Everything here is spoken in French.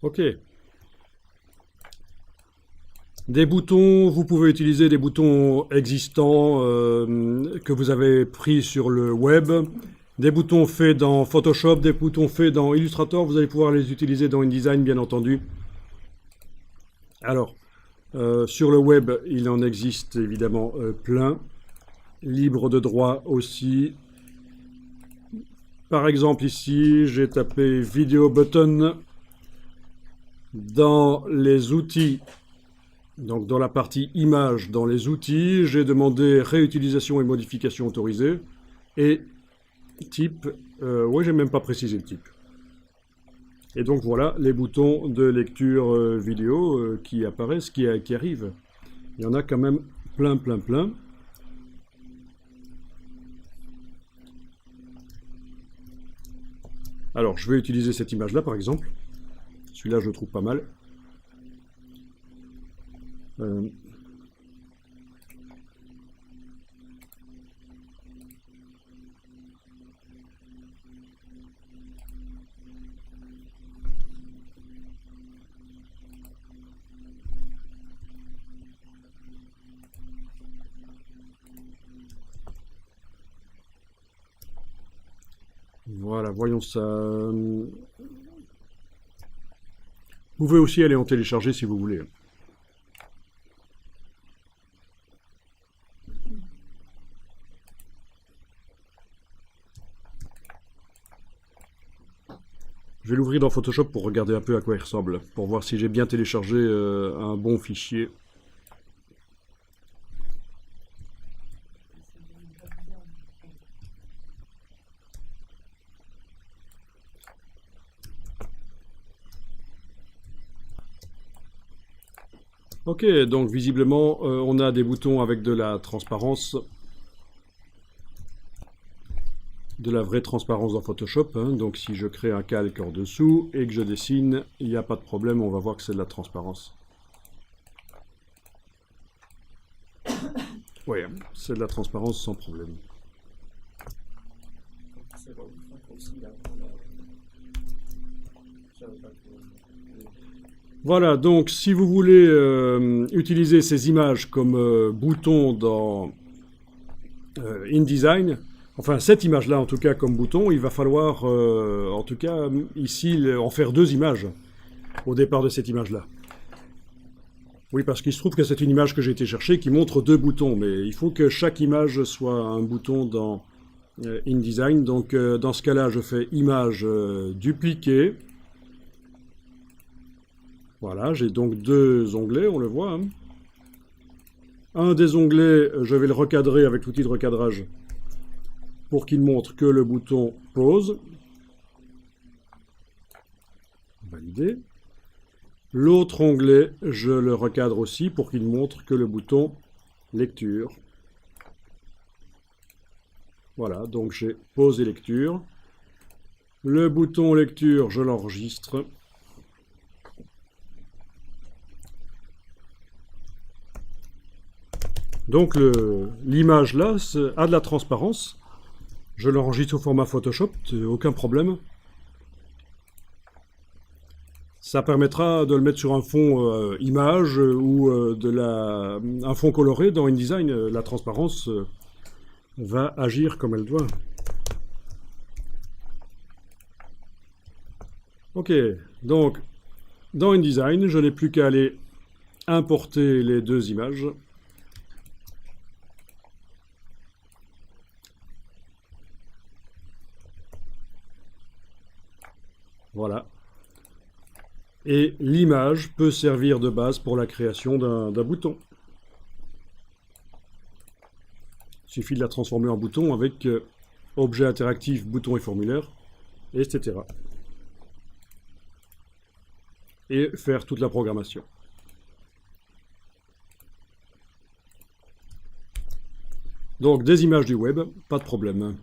Ok. Des boutons, vous pouvez utiliser des boutons existants que vous avez pris sur le web. Des boutons faits dans Photoshop, des boutons faits dans Illustrator, vous allez pouvoir les utiliser dans InDesign, bien entendu. Alors, sur le web, il en existe évidemment plein. Libre de droit aussi. Par exemple, ici, j'ai tapé Video Button dans les outils. Donc dans la partie images, dans les outils, j'ai demandé réutilisation et modification autorisée. Et type, ouais, j'ai même pas précisé le type. Et donc voilà les boutons de lecture vidéo qui apparaissent, qui arrivent. Il y en a quand même plein, plein, plein. Alors je vais utiliser cette image-là par exemple. Celui-là je le trouve pas mal. Voilà, voyons ça. Vous pouvez aussi aller en télécharger si vous voulez. Je vais l'ouvrir dans Photoshop pour regarder un peu à quoi il ressemble, pour voir si j'ai bien téléchargé un bon fichier. Ok, donc visiblement on a des boutons avec de la transparence, de la vraie transparence dans Photoshop, hein. Donc si je crée un calque en dessous et que je dessine, il n'y a pas de problème, on va voir que c'est de la transparence. Oui, c'est de la transparence sans problème. Voilà, donc si vous voulez utiliser ces images comme boutons dans InDesign, enfin cette image-là en tout cas comme bouton, il va falloir en tout cas ici en faire deux images au départ de cette image-là. Oui, parce qu'il se trouve que c'est une image que j'ai été chercher qui montre deux boutons, mais il faut que chaque image soit un bouton dans InDesign. Donc dans ce cas-là, je fais image dupliquer. Voilà, j'ai donc deux onglets, on le voit, hein. Un des onglets, je vais le recadrer avec l'outil de recadrage pour qu'il montre que le bouton pause. Validé. L'autre onglet, je le recadre aussi pour qu'il montre que le bouton lecture. Voilà, donc j'ai pause et lecture. Le bouton lecture, je l'enregistre. Donc l'image là a de la transparence. Je l'enregistre au format Photoshop, aucun problème. Ça permettra de le mettre sur un fond image ou un fond coloré dans InDesign. La transparence va agir comme elle doit. Ok, donc dans InDesign, je n'ai plus qu'à aller importer les deux images. Voilà. Et l'image peut servir de base pour la création d'un bouton. Il suffit de la transformer en bouton avec objet interactif, bouton et formulaire, etc. Et faire toute la programmation. Donc des images du web, pas de problème.